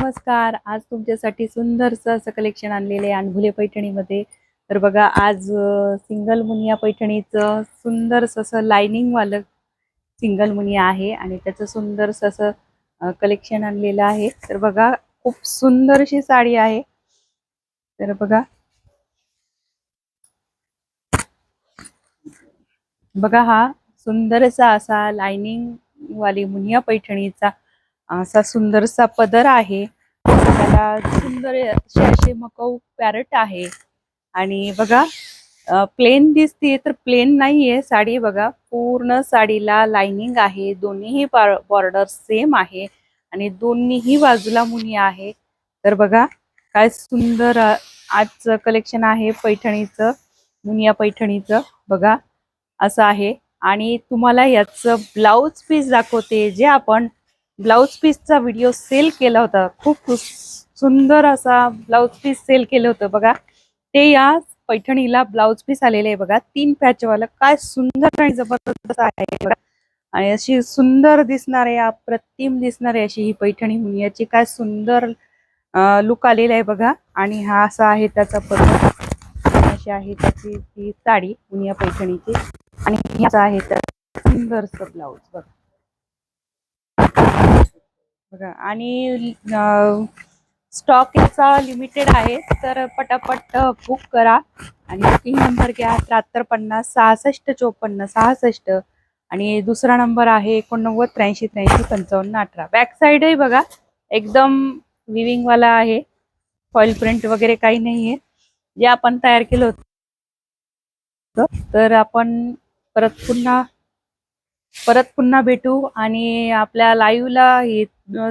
नमस्कार. आज तुमच्यासाठी सुंदरसं असं कलेक्शन आणलेलं आहे अनभुले पैठणीमध्ये. तर बघा आज सिंगल मुनिया पैठणीचं सुंदरसं असं लाइनिंग वालं सिंगल मुनिया आहे आणि त्याचं सुंदरसं असं कलेक्शन आणलेलं आहे. तर बघा खूप सुंदर अशी साडी आहे. तर बघा बघा हा सुंदरसा असा लाइनिंग वाली मुनिया पैठणीचा असा सुंदरसा पदर आहे. त्याला सुंदर असे मकऊ पॅरट आहे आणि बघा प्लेन दिसते तर प्लेन नाहीये साडी. बघा पूर्ण साडीला लाइनिंग आहे. दोन्हीही बॉर्डर सेम आहे आणि दोन्हीही बाजूला मुनी आहे. तर बघा काय सुंदर आजचं कलेक्शन आहे पैठणीचं, मुनिया पैठणीचं. बघा असं आहे आणि तुम्हाला याचं ब्लाउज पीस दाखवते. जे आपण ब्लाउज पीसचा व्हिडिओ सेल केला होता, खूप सुंदर असा ब्लाउज पीस सेल केलं होतं बघा. ते या पैठणीला ब्लाउज पीस आलेले आहे बघा. 3 पॅचवाला काय सुंदर आणि जबरदस्त आहे बघा. आणि अशी सुंदर दिसणारे, अप्रतिम दिसणारे अशी ही पैठणी मुनियाची काय सुंदर लुक आलेला आहे बघा. आणि हा असा आहे त्याचा पदर, अशी आहे त्याची ती साडी मुनिया पैठणीची. आणि ह्याचा आहे तर सुंदरसं ब्लाउज बघा. बघा आणि स्टॉक याचा लिमिटेड आहे, तर पटापट बुक करा. आणि बुकिंग नंबर घ्या 7350 66 54 66 आणि दुसरा नंबर आहे 89 83 83 55 18. बॅक साईडही बघा एकदम विविंग वाला आहे, फॉइल प्रिंट वगैरे काही नाहीये. जे आपण तयार केलं होतं. तर आपण परत पुन्हा भेटू आणि आपल्या लाईव्हला हे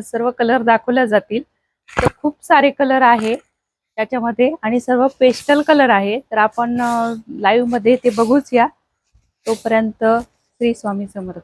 सर्व कलर दाखवले जातील. तर खूप सारे कलर आहे त्याच्यामध्ये आणि सर्व पेस्टल कलर आहे. तर आपण लाईव्ह मध्ये ते बघूच या. तोपर्यंत श्री स्वामी समर्थ.